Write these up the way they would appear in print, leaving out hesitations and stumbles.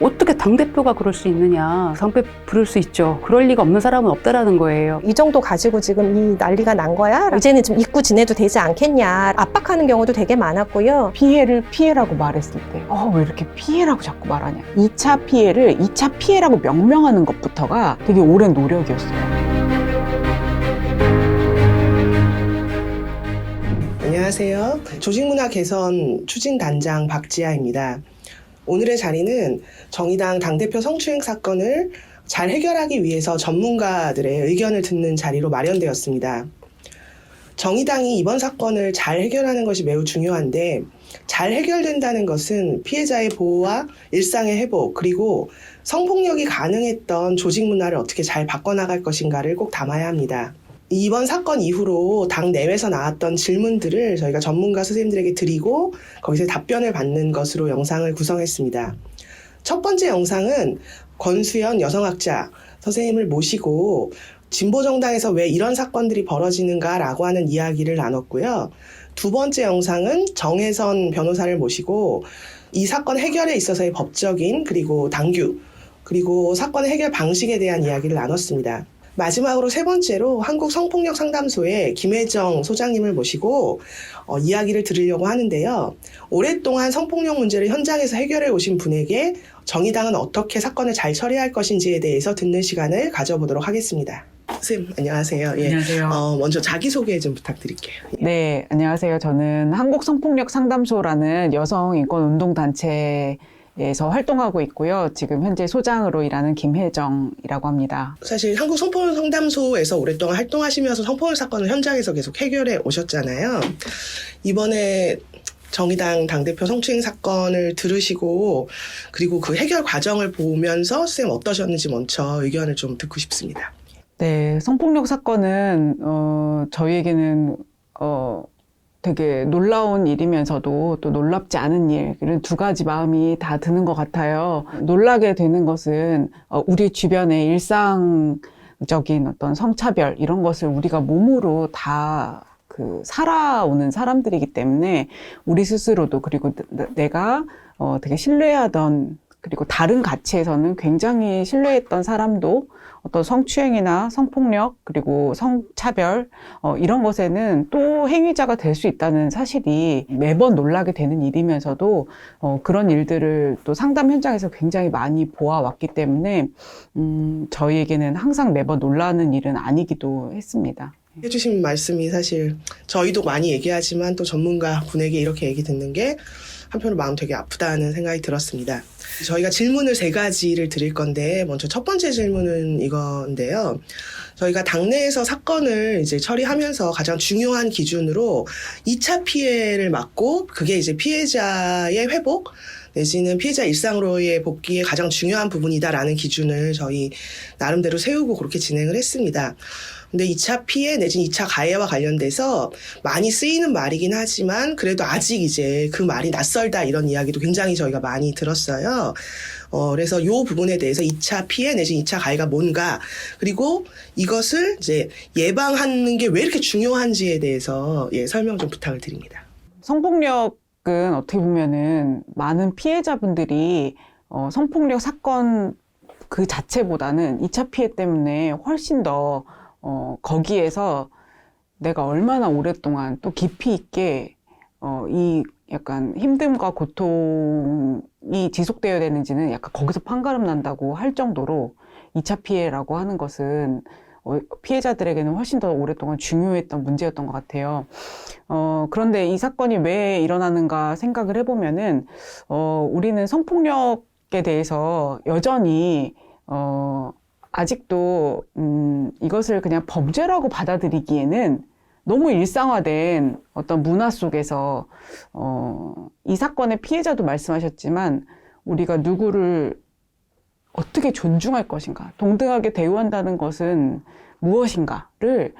어떻게 당대표가 그럴 수 있느냐. 성패 부를 수 있죠. 그럴 리가 없는 사람은 없다라는 거예요. 이 정도 가지고 지금 이 난리가 난 거야? 이제는 좀 잊고 지내도 되지 않겠냐. 압박하는 경우도 되게 많았고요. 피해를 피해라고 말했을 때 왜 이렇게 피해라고 자꾸 말하냐. 2차 피해를 2차 피해라고 명명하는 것부터가 되게 오랜 노력이었어요. 안녕하세요. 조직문화 개선 추진단장 박지아입니다. 오늘의 자리는 정의당 당대표 성추행 사건을 잘 해결하기 위해서 전문가들의 의견을 듣는 자리로 마련되었습니다. 정의당이 이번 사건을 잘 해결하는 것이 매우 중요한데, 잘 해결된다는 것은 피해자의 보호와 일상의 회복, 그리고 성폭력이 가능했던 조직 문화를 어떻게 잘 바꿔나갈 것인가를 꼭 담아야 합니다. 이번 사건 이후로 당 내외에서 나왔던 질문들을 저희가 전문가 선생님들에게 드리고 거기서 답변을 받는 것으로 영상을 구성했습니다. 첫 번째 영상은 권수연 여성학자 선생님을 모시고 진보정당에서 왜 이런 사건들이 벌어지는가라고 하는 이야기를 나눴고요. 두 번째 영상은 정혜선 변호사를 모시고 이 사건 해결에 있어서의 법적인 그리고 당규 그리고 사건 해결 방식에 대한 이야기를 나눴습니다. 마지막으로 세 번째로 한국성폭력상담소의 김혜정 소장님을 모시고 이야기를 들으려고 하는데요. 오랫동안 성폭력 문제를 현장에서 해결해 오신 분에게 정의당은 어떻게 사건을 잘 처리할 것인지에 대해서 듣는 시간을 가져보도록 하겠습니다. 선생님 안녕하세요. 예. 안녕하세요. 먼저 자기소개 좀 부탁드릴게요. 예. 네, 안녕하세요. 저는 한국성폭력상담소라는 여성인권운동단체에서 활동하고 있고요. 지금 현재 소장으로 일하는 김혜정이라고 합니다. 사실 한국성폭력상담소에서 오랫동안 활동하시면서 성폭력 사건을 현장에서 계속 해결해 오셨잖아요. 이번에 정의당 당대표 성추행 사건을 들으시고 그리고 그 해결 과정을 보면서 선생님 어떠셨는지 먼저 의견을 좀 듣고 싶습니다. 네, 성폭력 사건은 저희에게는 되게 놀라운 일이면서도 또 놀랍지 않은 일, 이런 두 가지 마음이 다 드는 것 같아요. 놀라게 되는 것은 우리 주변의 일상적인 어떤 성차별 이런 것을 우리가 몸으로 다 살아오는 사람들이기 때문에 우리 스스로도 그리고 내가 되게 신뢰하던 그리고 다른 가치에서는 굉장히 신뢰했던 사람도 어떤 성추행이나 성폭력 그리고 성차별 이런 것에는 또 행위자가 될 수 있다는 사실이 매번 놀라게 되는 일이면서도 그런 일들을 또 상담 현장에서 굉장히 많이 보아왔기 때문에 저희에게는 항상 매번 놀라는 일은 아니기도 했습니다. 해주신 말씀이 사실 저희도 많이 얘기하지만 또 전문가 분에게 이렇게 얘기 듣는 게 한편으로 마음 되게 아프다는 생각이 들었습니다. 저희가 질문을 3가지를 드릴 건데 먼저 첫 번째 질문은 이건데요. 저희가 당내에서 사건을 이제 처리하면서 가장 중요한 기준으로 2차 피해를 막고 그게 이제 피해자의 회복 내지는 피해자 일상으로의 복귀의 가장 중요한 부분이다라는 기준을 저희 나름대로 세우고 그렇게 진행을 했습니다. 근데 2차 피해 내지는 2차 가해와 관련돼서 많이 쓰이는 말이긴 하지만 그래도 아직 이제 그 말이 낯설다 이런 이야기도 굉장히 저희가 많이 들었어요. 그래서 이 부분에 대해서 2차 피해 내지는 2차 가해가 뭔가 그리고 이것을 이제 예방하는 게 왜 이렇게 중요한지에 대해서 설명 좀 부탁을 드립니다. 성폭력은 어떻게 보면은 많은 피해자분들이 성폭력 사건 그 자체보다는 2차 피해 때문에 훨씬 더 거기에서 내가 얼마나 오랫동안 또 깊이 있게 이 약간 힘듦과 고통이 지속되어야 되는지는 약간 거기서 판가름 난다고 할 정도로 2차 피해라고 하는 것은 피해자들에게는 훨씬 더 오랫동안 중요했던 문제였던 것 같아요. 그런데 이 사건이 왜 일어나는가 생각을 해보면은 우리는 성폭력에 대해서 여전히 아직도 이것을 그냥 범죄라고 받아들이기에는 너무 일상화된 어떤 문화 속에서 이 사건의 피해자도 말씀하셨지만 우리가 누구를 어떻게 존중할 것인가, 동등하게 대우한다는 것은 무엇인가를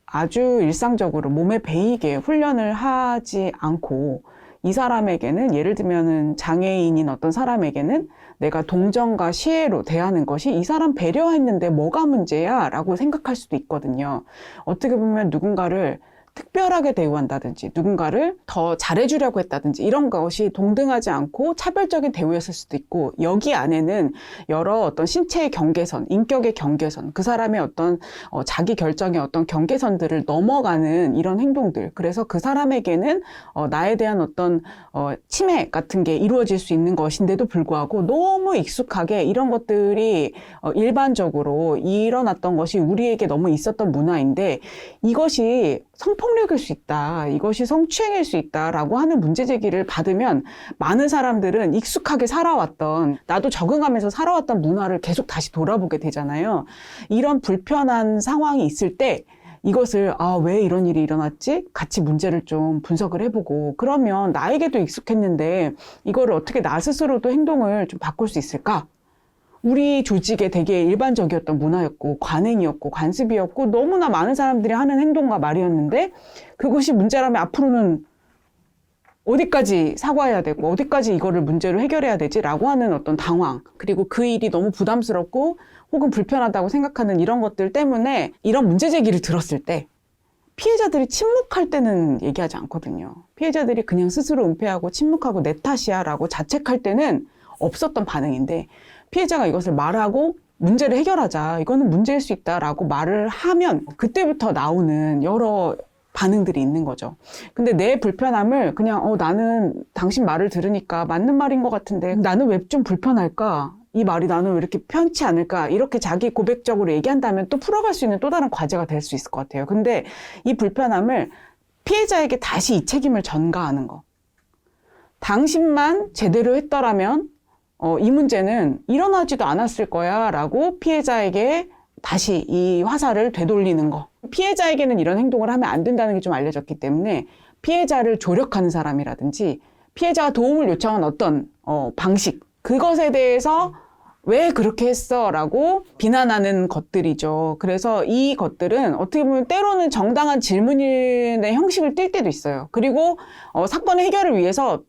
아주 일상적으로 몸에 배이게 훈련을 하지 않고 이 사람에게는 예를 들면은 장애인인 어떤 사람에게는 내가 동정과 시혜로 대하는 것이 이 사람 배려했는데 뭐가 문제야? 라고 생각할 수도 있거든요. 어떻게 보면 누군가를 특별하게 대우한다든지 누군가를 더 잘해주려고 했다든지 이런 것이 동등하지 않고 차별적인 대우였을 수도 있고, 여기 안에는 여러 어떤 신체의 경계선, 인격의 경계선, 그 사람의 어떤 자기 결정의 어떤 경계선들을 넘어가는 이런 행동들, 그래서 그 사람에게는 나에 대한 어떤 침해 같은 게 이루어질 수 있는 것인데도 불구하고 너무 익숙하게 이런 것들이 일반적으로 일어났던 것이 우리에게 너무 있었던 문화인데, 이것이 성폭력일 수 있다, 이것이 성추행일 수 있다라고 하는 문제제기를 받으면 많은 사람들은 익숙하게 살아왔던, 나도 적응하면서 살아왔던 문화를 계속 다시 돌아보게 되잖아요. 이런 불편한 상황이 있을 때 이것을 왜 이런 일이 일어났지? 같이 문제를 좀 분석을 해보고, 그러면 나에게도 익숙했는데 이거를 어떻게 나 스스로도 행동을 좀 바꿀 수 있을까? 우리 조직에 되게 일반적이었던 문화였고 관행이었고 관습이었고 너무나 많은 사람들이 하는 행동과 말이었는데, 그것이 문제라면 앞으로는 어디까지 사과해야 되고 어디까지 이거를 문제로 해결해야 되지라고 하는 어떤 당황, 그리고 그 일이 너무 부담스럽고 혹은 불편하다고 생각하는 이런 것들 때문에 이런 문제 제기를 들었을 때 피해자들이 침묵할 때는 얘기하지 않거든요. 피해자들이 그냥 스스로 은폐하고 침묵하고 내 탓이야 라고 자책할 때는 없었던 반응인데, 피해자가 이것을 말하고 문제를 해결하자, 이거는 문제일 수 있다라고 말을 하면 그때부터 나오는 여러 반응들이 있는 거죠. 근데 내 불편함을 그냥 나는 당신 말을 들으니까 맞는 말인 것 같은데 나는 왜 좀 불편할까? 이 말이 나는 왜 이렇게 편치 않을까? 이렇게 자기 고백적으로 얘기한다면 또 풀어갈 수 있는 또 다른 과제가 될 수 있을 것 같아요. 근데 이 불편함을 피해자에게 다시 이 책임을 전가하는 거. 당신만 제대로 했더라면 이 문제는 일어나지도 않았을 거야 라고 피해자에게 다시 이 화살을 되돌리는 거. 피해자에게는 이런 행동을 하면 안 된다는 게 좀 알려졌기 때문에 피해자를 조력하는 사람이라든지 피해자가 도움을 요청한 어떤 방식, 그것에 대해서 왜 그렇게 했어? 라고 비난하는 것들이죠. 그래서 이 것들은 어떻게 보면 때로는 정당한 질문의 형식을 띌 때도 있어요. 그리고 사건의 해결을 위해서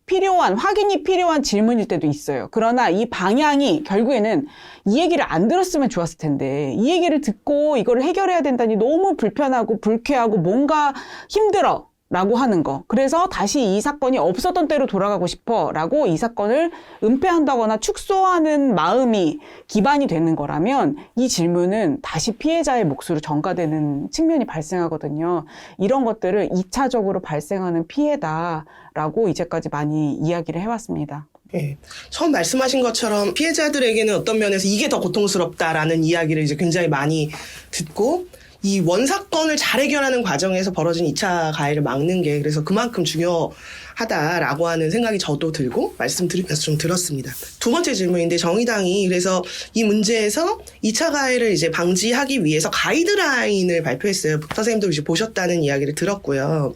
확인이 필요한 질문일 때도 있어요. 그러나 이 방향이 결국에는 이 얘기를 안 들었으면 좋았을 텐데, 이 얘기를 듣고 이거를 해결해야 된다니 너무 불편하고 불쾌하고 뭔가 힘들어 라고 하는 거. 그래서 다시 이 사건이 없었던 때로 돌아가고 싶어 라고 이 사건을 은폐한다거나 축소하는 마음이 기반이 되는 거라면 이 질문은 다시 피해자의 몫으로 전가되는 측면이 발생하거든요. 이런 것들을 2차적으로 발생하는 피해다라고 이제까지 많이 이야기를 해왔습니다. 네. 처음 말씀하신 것처럼 피해자들에게는 어떤 면에서 이게 더 고통스럽다라는 이야기를 이제 굉장히 많이 듣고, 이 원사건을 잘 해결하는 과정에서 벌어진 2차 가해를 막는 게 그래서 그만큼 중요하다라고 하는 생각이 저도 들고 말씀 들으면서 좀 들었습니다. 두 번째 질문인데, 정의당이 그래서 이 문제에서 2차 가해를 이제 방지하기 위해서 가이드라인을 발표했어요. 선생님도 이제 보셨다는 이야기를 들었고요.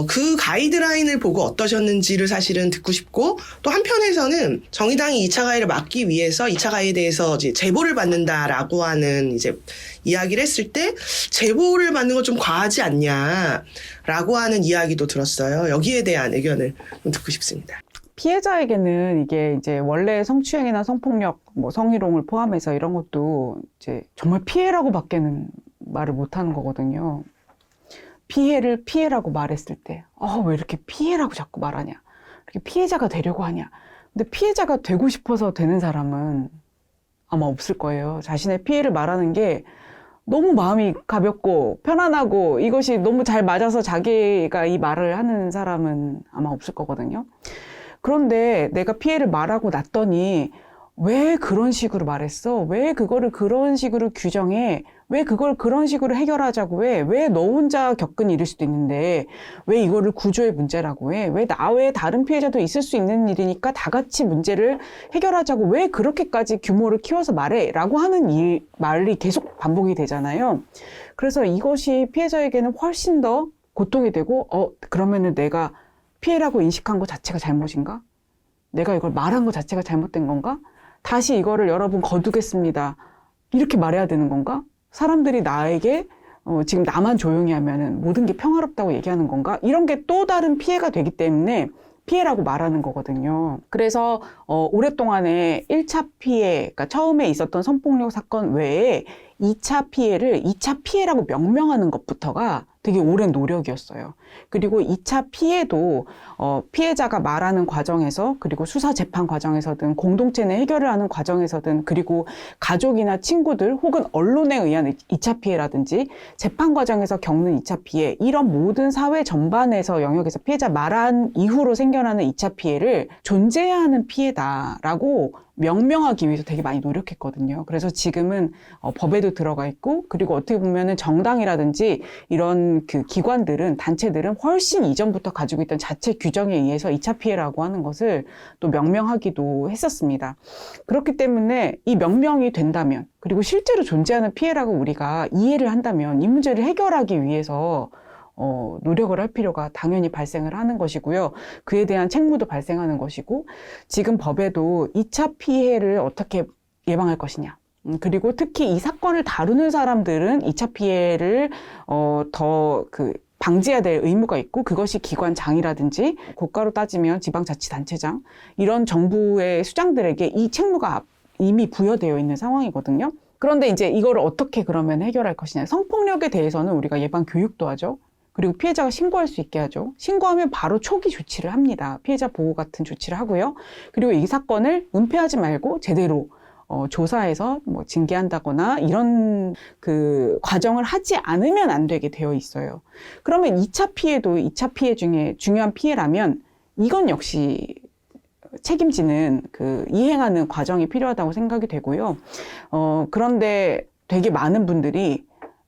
그 가이드라인을 보고 어떠셨는지를 사실은 듣고 싶고, 또 한편에서는 정의당이 2차 가해를 막기 위해서 2차 가해에 대해서 이제 제보를 받는다라고 하는 이제 이야기를 했을 때 제보를 받는 건 좀 과하지 않냐라고 하는 이야기도 들었어요. 여기에 대한 의견을 좀 듣고 싶습니다. 피해자에게는 이게 이제 원래 성추행이나 성폭력, 성희롱을 포함해서 이런 것도 이제 정말 피해라고 밖에는 말을 못 하는 거거든요. 피해를 피해라고 말했을 때, 왜 이렇게 피해라고 자꾸 말하냐? 이렇게 피해자가 되려고 하냐? 근데 피해자가 되고 싶어서 되는 사람은 아마 없을 거예요. 자신의 피해를 말하는 게 너무 마음이 가볍고 편안하고 이것이 너무 잘 맞아서 자기가 이 말을 하는 사람은 아마 없을 거거든요. 그런데 내가 피해를 말하고 났더니 왜 그런 식으로 말했어? 왜 그거를 그런 식으로 규정해? 왜 그걸 그런 식으로 해결하자고 해? 왜 너 혼자 겪은 일일 수도 있는데 왜 이거를 구조의 문제라고 해? 왜 나 외에 다른 피해자도 있을 수 있는 일이니까 다 같이 문제를 해결하자고 왜 그렇게까지 규모를 키워서 말해? 라고 하는 이 말이 계속 반복이 되잖아요. 그래서 이것이 피해자에게는 훨씬 더 고통이 되고 그러면은 내가 피해라고 인식한 것 자체가 잘못인가? 내가 이걸 말한 것 자체가 잘못된 건가? 다시 이거를 여러분 거두겠습니다. 이렇게 말해야 되는 건가? 사람들이 나에게 지금 나만 조용히 하면은 모든 게 평화롭다고 얘기하는 건가? 이런 게 또 다른 피해가 되기 때문에 피해라고 말하는 거거든요. 그래서 오랫동안에 1차 피해, 그러니까 처음에 있었던 성폭력 사건 외에 2차 피해를 2차 피해라고 명명하는 것부터가 되게 오랜 노력이었어요. 그리고 2차 피해도 피해자가 말하는 과정에서, 그리고 수사 재판 과정에서든, 공동체 내 해결을 하는 과정에서든, 그리고 가족이나 친구들 혹은 언론에 의한 2차 피해라든지 재판 과정에서 겪는 2차 피해, 이런 모든 사회 전반에서 영역에서 피해자 말한 이후로 생겨나는 2차 피해를 존재해야 하는 피해다라고 명명하기 위해서 되게 많이 노력했거든요. 그래서 지금은 법에도 들어가 있고, 그리고 어떻게 보면은 정당이라든지 이런 그 기관들은, 단체들은 훨씬 이전부터 가지고 있던 자체 규정에 의해서 2차 피해라고 하는 것을 또 명명하기도 했었습니다. 그렇기 때문에 이 명명이 된다면, 그리고 실제로 존재하는 피해라고 우리가 이해를 한다면 이 문제를 해결하기 위해서 노력을 할 필요가 당연히 발생을 하는 것이고요. 그에 대한 책무도 발생하는 것이고, 지금 법에도 2차 피해를 어떻게 예방할 것이냐, 그리고 특히 이 사건을 다루는 사람들은 2차 피해를 방지해야 될 의무가 있고, 그것이 기관장이라든지 고가로 따지면 지방자치단체장, 이런 정부의 수장들에게 이 책무가 이미 부여되어 있는 상황이거든요. 그런데 이제 이걸 어떻게 그러면 해결할 것이냐. 성폭력에 대해서는 우리가 예방 교육도 하죠. 그리고 피해자가 신고할 수 있게 하죠. 신고하면 바로 초기 조치를 합니다. 피해자 보호 같은 조치를 하고요. 그리고 이 사건을 은폐하지 말고 제대로 조사해서 뭐 징계한다거나 이런 그 과정을 하지 않으면 안 되게 되어 있어요. 그러면 2차 피해도 2차 피해 중에 중요한 피해라면 이건 역시 책임지는 이행하는 과정이 필요하다고 생각이 되고요. 그런데 되게 많은 분들이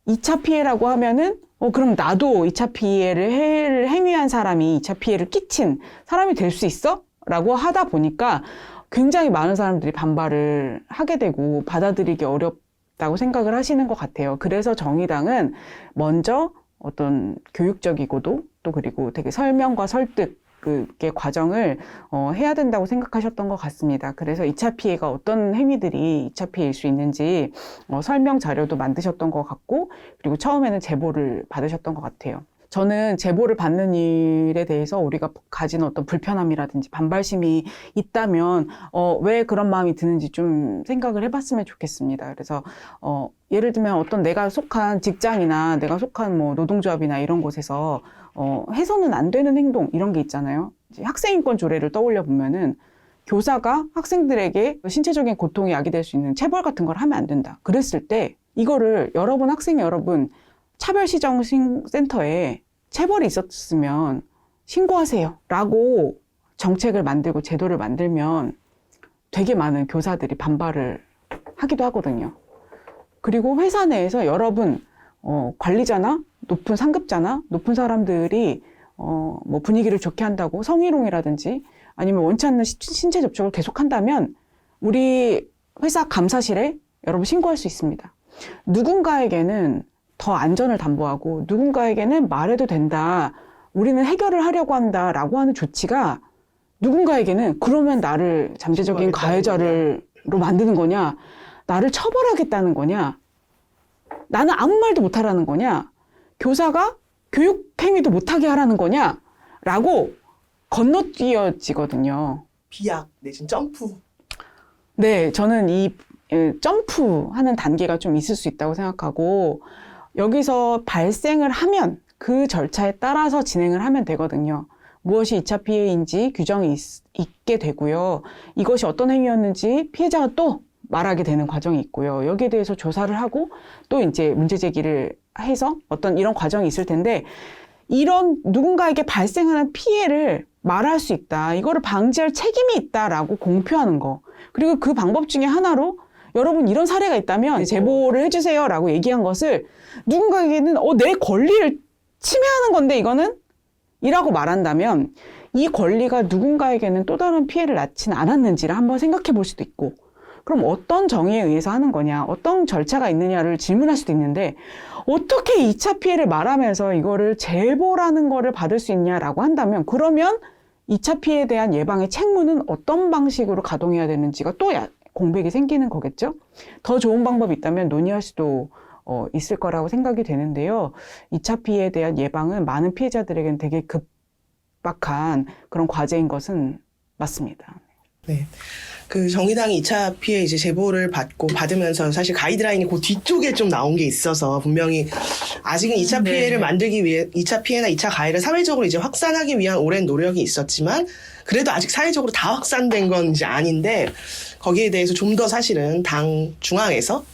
2차 피해라고 하면은 그럼 나도 2차 피해를 행위한 사람이 2차 피해를 끼친 사람이 될 수 있어? 라고 하다 보니까 굉장히 많은 사람들이 반발을 하게 되고 받아들이기 어렵다고 생각을 하시는 것 같아요. 그래서 정의당은 먼저 어떤 교육적이고도 또 그리고 되게 설명과 설득 의 과정을 해야 된다고 생각하셨던 것 같습니다. 그래서 2차 피해가 어떤 행위들이 2차 피해일 수 있는지 설명 자료도 만드셨던 것 같고, 그리고 처음에는 제보를 받으셨던 것 같아요. 저는 제보를 받는 일에 대해서 우리가 가진 어떤 불편함이라든지 반발심이 있다면 왜 그런 마음이 드는지 좀 생각을 해봤으면 좋겠습니다. 그래서 예를 들면 어떤 내가 속한 직장이나 내가 속한 뭐 노동조합이나 이런 곳에서 해서는 안 되는 행동 이런 게 있잖아요. 이제 학생인권 조례를 떠올려 보면은 교사가 학생들에게 신체적인 고통이 야기될 수 있는 체벌 같은 걸 하면 안 된다. 그랬을 때 이거를 학생 여러분 차별시정센터에 체벌이 있었으면 신고하세요 라고 정책을 만들고 제도를 만들면 되게 많은 교사들이 반발을 하기도 하거든요. 그리고 회사 내에서 여러분 관리자나 높은 상급자나 높은 사람들이 뭐 분위기를 좋게 한다고 성희롱이라든지 아니면 원치 않는 신체 접촉을 계속한다면 우리 회사 감사실에 여러분 신고할 수 있습니다. 누군가에게는 더 안전을 담보하고 누군가에게는 말해도 된다, 우리는 해결을 하려고 한다라고 하는 조치가 누군가에게는 그러면 나를 잠재적인 가해자로 만드는 거냐, 나를 처벌하겠다는 거냐, 나는 아무 말도 못하라는 거냐, 교사가 교육행위도 못하게 하라는 거냐 라고 건너뛰어지거든요. 비약 내진 점프. 네, 저는 이 점프하는 단계가 좀 있을 수 있다고 생각하고, 여기서 발생을 하면 그 절차에 따라서 진행을 하면 되거든요. 무엇이 2차 피해인지 규정이 있게 되고요. 이것이 어떤 행위였는지 피해자가 또 말하게 되는 과정이 있고요. 여기에 대해서 조사를 하고 또 이제 문제 제기를 해서 어떤 이런 과정이 있을 텐데, 이런 누군가에게 발생하는 피해를 말할 수 있다, 이거를 방지할 책임이 있다라고 공표하는 거, 그리고 그 방법 중에 하나로 여러분 이런 사례가 있다면 제보를 해주세요 라고 얘기한 것을 누군가에게는 내 권리를 침해하는 건데 이거는? 이라고 말한다면 이 권리가 누군가에게는 또 다른 피해를 낳지는 않았는지를 한번 생각해 볼 수도 있고, 그럼 어떤 정의에 의해서 하는 거냐, 어떤 절차가 있느냐를 질문할 수도 있는데, 어떻게 2차 피해를 말하면서 이거를 제보라는 거를 받을 수 있냐라고 한다면, 그러면 2차 피해에 대한 예방의 책무는 어떤 방식으로 가동해야 되는지가 또 공백이 생기는 거겠죠? 더 좋은 방법이 있다면 논의할 수도 있을 거라고 생각이 되는데요. 2차 피해에 대한 예방은 많은 피해자들에게는 되게 급박한 그런 과제인 것은 맞습니다. 네. 그 정의당이 2차 피해 이제 제보를 받으면서 사실 가이드라인이 그 뒤쪽에 좀 나온 게 있어서 분명히 아직은 2차 피해를 만들기 위해 2차 피해나 2차 가해를 사회적으로 이제 확산하기 위한 오랜 노력이 있었지만 그래도 아직 사회적으로 다 확산된 건 이제 아닌데 거기에 대해서 좀 더 사실은 당 중앙에서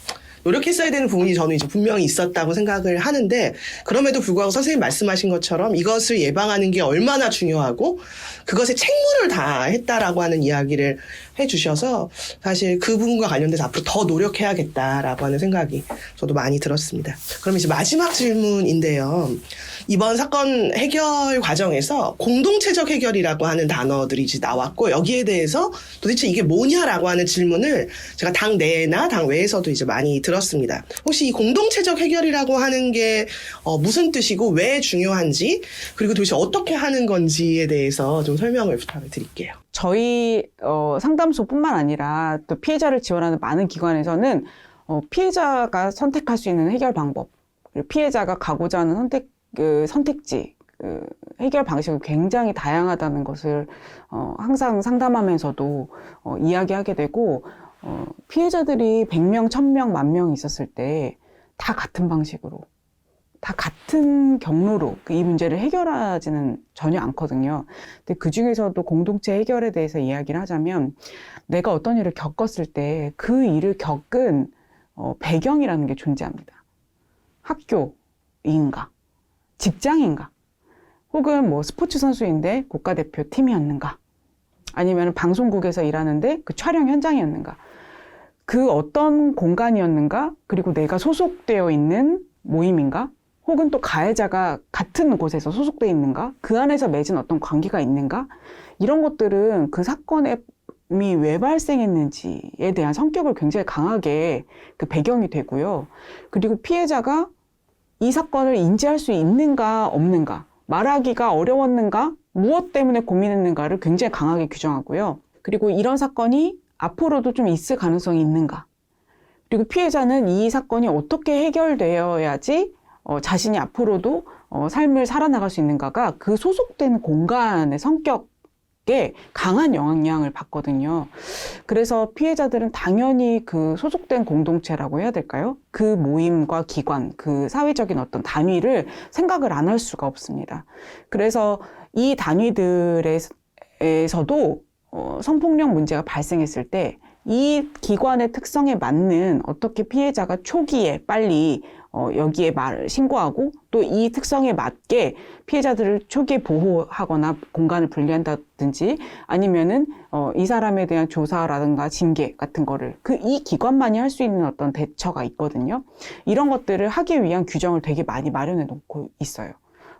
노력했어야 되는 부분이 저는 이제 분명히 있었다고 생각을 하는데 그럼에도 불구하고 선생님 말씀하신 것처럼 이것을 예방하는 게 얼마나 중요하고 그것에 책무를 다했다라고 하는 이야기를 해주셔서 사실 그 부분과 관련돼서 앞으로 더 노력해야겠다라고 하는 생각이 저도 많이 들었습니다. 그럼 이제 마지막 질문인데요. 이번 사건 해결 과정에서 공동체적 해결이라고 하는 단어들이 이제 나왔고 여기에 대해서 도대체 이게 뭐냐라고 하는 질문을 제가 당 내나 당 외에서도 이제 많이 들었습니다. 혹시 이 공동체적 해결이라고 하는 게 무슨 뜻이고 왜 중요한지 그리고 도대체 어떻게 하는 건지에 대해서 좀 설명을 부탁을 드릴게요. 저희 상담소뿐만 아니라 또 피해자를 지원하는 많은 기관에서는 피해자가 선택할 수 있는 해결 방법, 그리고 피해자가 가고자 하는 선택지, 해결 방식이 굉장히 다양하다는 것을 항상 상담하면서도 이야기하게 되고 피해자들이 100명, 1000명, 10,000명 있었을 때 다 같은 방식으로 다 같은 경로로 이 문제를 해결하지는 전혀 않거든요. 근데 그 중에서도 공동체 해결에 대해서 이야기를 하자면 내가 어떤 일을 겪었을 때 그 일을 겪은 배경이라는 게 존재합니다. 학교인가? 직장인가? 혹은 뭐 스포츠 선수인데 국가대표 팀이었는가? 아니면 방송국에서 일하는데 그 촬영 현장이었는가? 그 어떤 공간이었는가? 그리고 내가 소속되어 있는 모임인가? 혹은 또 가해자가 같은 곳에서 소속되어 있는가? 그 안에서 맺은 어떤 관계가 있는가? 이런 것들은 그 사건이 왜 발생했는지에 대한 성격을 굉장히 강하게 그 배경이 되고요. 그리고 피해자가 이 사건을 인지할 수 있는가 없는가? 말하기가 어려웠는가? 무엇 때문에 고민했는가를 굉장히 강하게 규정하고요. 그리고 이런 사건이 앞으로도 좀 있을 가능성이 있는가? 그리고 피해자는 이 사건이 어떻게 해결되어야지 자신이 앞으로도 삶을 살아나갈 수 있는가가 그 소속된 공간의 성격에 강한 영향을 받거든요. 그래서 피해자들은 당연히 그 소속된 공동체라고 해야 될까요? 그 모임과 기관, 그 사회적인 어떤 단위를 생각을 안 할 수가 없습니다. 그래서 이 단위들에서도 성폭력 문제가 발생했을 때 이 기관의 특성에 맞는 어떻게 피해자가 초기에 빨리 여기에 신고하고 또 이 특성에 맞게 피해자들을 초기에 보호하거나 공간을 분리한다든지 아니면은 이 사람에 대한 조사라든가 징계 같은 거를 이 기관만이 할 수 있는 어떤 대처가 있거든요. 이런 것들을 하기 위한 규정을 되게 많이 마련해 놓고 있어요.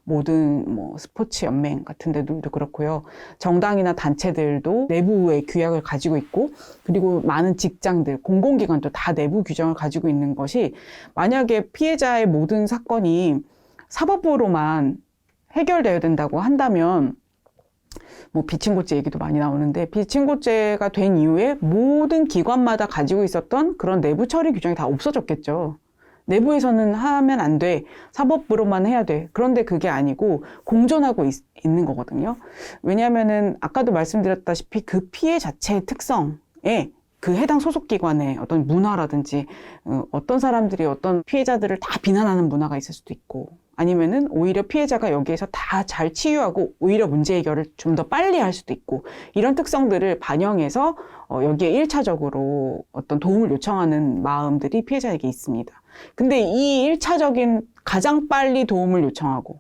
모든 스포츠 연맹 같은 데들도 그렇고요. 정당이나 단체들도 내부의 규약을 가지고 있고 그리고 많은 직장들, 공공기관도 다 내부 규정을 가지고 있는 것이 만약에 피해자의 모든 사건이 사법부로만 해결되어야 된다고 한다면 비친고죄 얘기도 많이 나오는데 비친고죄가 된 이후에 모든 기관마다 가지고 있었던 그런 내부 처리 규정이 다 없어졌겠죠. 내부에서는 하면 안 돼. 사법부로만 해야 돼. 그런데 그게 아니고 공존하고 있는 거거든요. 왜냐하면은 아까도 말씀드렸다시피 그 피해 자체의 특성에 그 해당 소속기관의 어떤 문화라든지 어떤 사람들이 어떤 피해자들을 다 비난하는 문화가 있을 수도 있고 아니면은 오히려 피해자가 여기에서 다 잘 치유하고 오히려 문제 해결을 좀 더 빨리 할 수도 있고 이런 특성들을 반영해서 여기에 1차적으로 어떤 도움을 요청하는 마음들이 피해자에게 있습니다. 근데 이 1차적인 가장 빨리 도움을 요청하고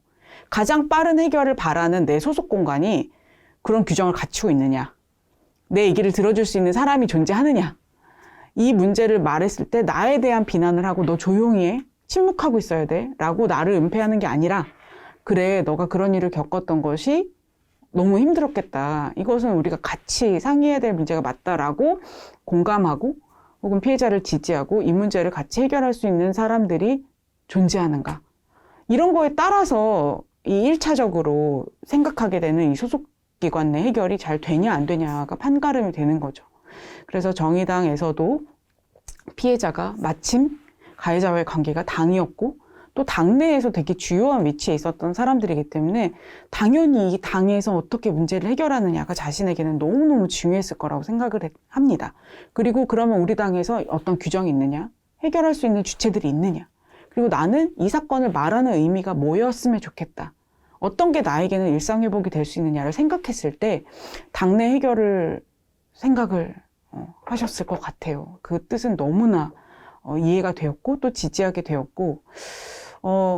가장 빠른 해결을 바라는 내 소속 공간이 그런 규정을 갖추고 있느냐? 내 얘기를 들어줄 수 있는 사람이 존재하느냐? 이 문제를 말했을 때 나에 대한 비난을 하고 너 조용히 해? 침묵하고 있어야 돼? 라고 나를 은폐하는 게 아니라 그래, 너가 그런 일을 겪었던 것이 너무 힘들었겠다. 이것은 우리가 같이 상의해야 될 문제가 맞다라고 공감하고 혹은 피해자를 지지하고 이 문제를 같이 해결할 수 있는 사람들이 존재하는가. 이런 거에 따라서 이 1차적으로 생각하게 되는 이 소속기관 내 해결이 잘 되냐 안 되냐가 판가름이 되는 거죠. 그래서 정의당에서도 피해자가 마침 가해자와의 관계가 당이었고 또 당내에서 되게 주요한 위치에 있었던 사람들이기 때문에 당연히 이 당에서 어떻게 문제를 해결하느냐가 자신에게는 너무너무 중요했을 거라고 생각을 합니다. 그리고 그러면 우리 당에서 어떤 규정이 있느냐? 해결할 수 있는 주체들이 있느냐? 그리고 나는 이 사건을 말하는 의미가 뭐였으면 좋겠다. 어떤 게 나에게는 일상회복이 될 수 있느냐를 생각했을 때 당내 해결을 생각을 하셨을 것 같아요. 그 뜻은 너무나 이해가 되었고 또 지지하게 되었고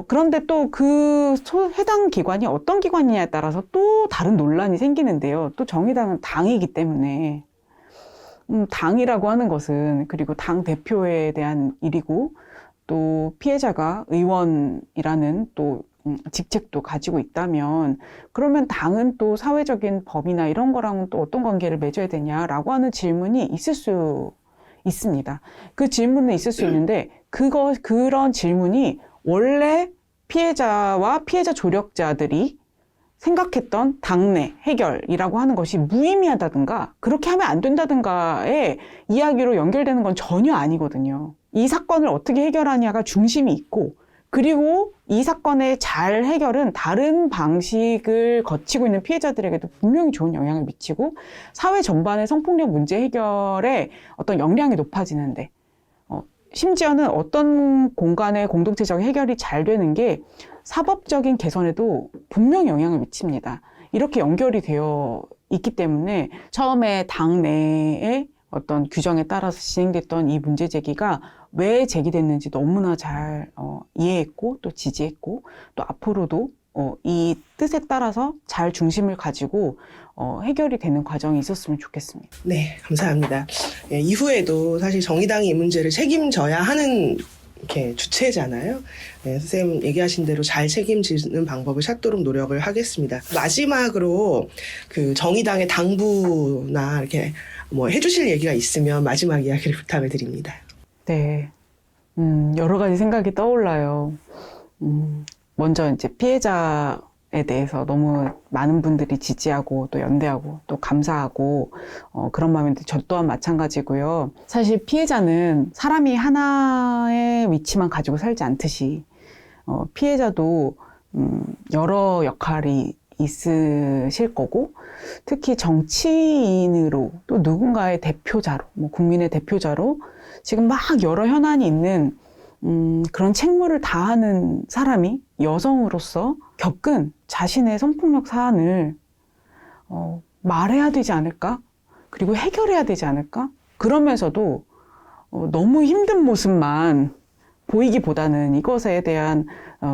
그런데 또 그 해당 기관이 어떤 기관이냐에 따라서 또 다른 논란이 생기는데요. 또 정의당은 당이기 때문에 당이라고 하는 것은 그리고 당 대표에 대한 일이고 또 피해자가 의원이라는 또 직책도 가지고 있다면 그러면 당은 또 사회적인 법이나 이런 거랑은 또 어떤 관계를 맺어야 되냐라고 하는 질문이 있을 수 있습니다. 그 질문은 있을 수 있는데 그런 질문이 원래 피해자와 피해자 조력자들이 생각했던 당내 해결이라고 하는 것이 무의미하다든가 그렇게 하면 안 된다든가의 이야기로 연결되는 건 전혀 아니거든요. 이 사건을 어떻게 해결하냐가 중심이 있고 그리고 이 사건의 잘 해결은 다른 방식을 거치고 있는 피해자들에게도 분명히 좋은 영향을 미치고 사회 전반의 성폭력 문제 해결에 어떤 역량이 높아지는데 심지어는 어떤 공간의 공동체적 해결이 잘 되는 게 사법적인 개선에도 분명히 영향을 미칩니다. 이렇게 연결이 되어 있기 때문에 처음에 당내의 어떤 규정에 따라서 진행됐던 이 문제 제기가 왜 제기됐는지 너무나 잘 이해했고 또 지지했고 또 앞으로도 이 뜻에 따라서 잘 중심을 가지고 해결이 되는 과정이 있었으면 좋겠습니다. 네, 감사합니다. 예, 이후에도 사실 정의당이 이 문제를 책임져야 하는 이렇게 주체잖아요. 네, 선생님 얘기하신 대로 잘 책임지는 방법을 찾도록 노력을 하겠습니다. 마지막으로 그 정의당의 당부나 이렇게 뭐 해주실 얘기가 있으면 마지막 이야기를 부탁을 드립니다. 네, 여러 가지 생각이 떠올라요. 먼저 이제 피해자에 대해서 너무 많은 분들이 지지하고 또 연대하고 또 감사하고 그런 마음인데 저 또한 마찬가지고요. 사실 피해자는 사람이 하나의 위치만 가지고 살지 않듯이 피해자도 여러 역할이 있으실 거고 특히 정치인으로 또 누군가의 대표자로 뭐 국민의 대표자로 지금 막 여러 현안이 있는 그런 책무를 다하는 사람이 여성으로서 겪은 자신의 성폭력 사안을 말해야 되지 않을까? 그리고 해결해야 되지 않을까? 그러면서도 너무 힘든 모습만 보이기보다는 이것에 대한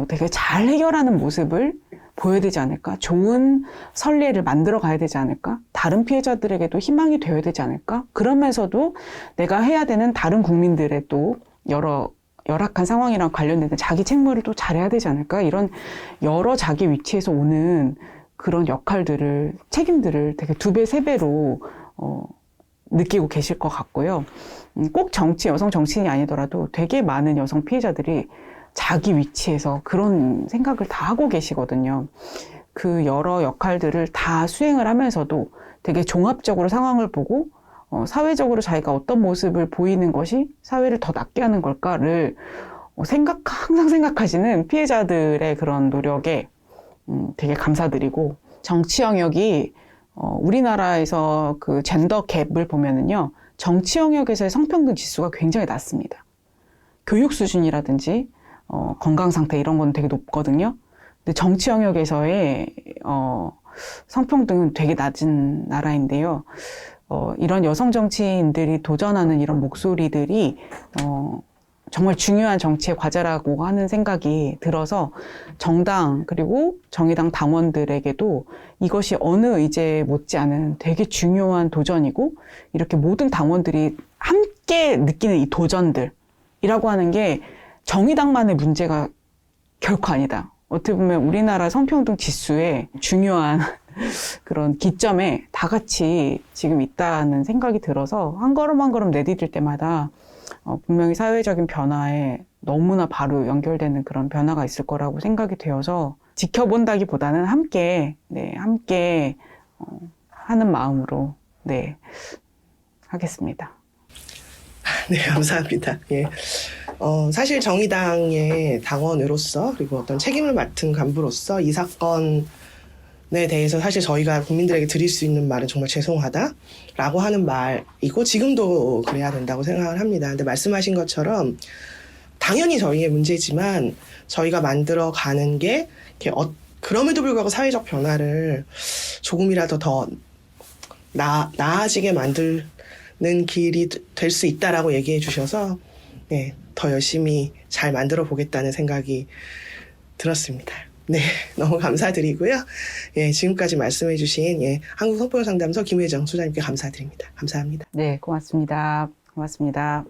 되게 잘 해결하는 모습을 보여야 되지 않을까? 좋은 선례를 만들어 가야 되지 않을까? 다른 피해자들에게도 희망이 되어야 되지 않을까? 그러면서도 내가 해야 되는 다른 국민들의 또 여러 열악한 상황이랑 관련된 자기 책무를 또 잘해야 되지 않을까? 이런 여러 자기 위치에서 오는 그런 역할들을, 책임들을 되게 2배, 3배로 느끼고 계실 것 같고요. 꼭 여성 정치인이 아니더라도 되게 많은 여성 피해자들이 자기 위치에서 그런 생각을 다 하고 계시거든요. 그 여러 역할들을 다 수행을 하면서도 되게 종합적으로 상황을 보고 사회적으로 자기가 어떤 모습을 보이는 것이 사회를 더 낫게 하는 걸까를 항상 생각하시는 피해자들의 그런 노력에 되게 감사드리고 정치 영역이 우리나라에서 그 젠더 갭을 보면은요 정치 영역에서의 성평등 지수가 굉장히 낮습니다. 교육 수준이라든지 건강 상태 이런 건 되게 높거든요. 근데 정치 영역에서의 성평등은 되게 낮은 나라인데요. 이런 여성 정치인들이 도전하는 이런 목소리들이 정말 중요한 정치의 과제라고 하는 생각이 들어서 정당 그리고 정의당 당원들에게도 이것이 어느 의제에 못지않은 되게 중요한 도전이고 이렇게 모든 당원들이 함께 느끼는 이 도전들이라고 하는 게 정의당만의 문제가 결코 아니다. 어떻게 보면 우리나라 성평등 지수의 중요한 그런 기점에 다 같이 지금 있다는 생각이 들어서 한 걸음 한 걸음 내디딜 때마다 분명히 사회적인 변화에 너무나 바로 연결되는 그런 변화가 있을 거라고 생각이 되어서 지켜본다기보다는 함께 하는 마음으로 하겠습니다. 네, 감사합니다. 예. 사실 정의당의 당원으로서 그리고 어떤 책임을 맡은 간부로서 이 사건에 대해서 사실 저희가 국민들에게 드릴 수 있는 말은 정말 죄송하다라고 하는 말이고 지금도 그래야 된다고 생각을 합니다. 근데 말씀하신 것처럼 당연히 저희의 문제지만 저희가 만들어가는 게 이렇게 그럼에도 불구하고 사회적 변화를 조금이라도 더 나아지게 만드는 길이 될 수 있다라고 얘기해 주셔서 네, 더 열심히 잘 만들어 보겠다는 생각이 들었습니다. 네, 너무 감사드리고요. 예, 지금까지 말씀해 주신 한국성폭력상담소 김혜정 소장님께 감사드립니다. 감사합니다. 네, 고맙습니다. 고맙습니다.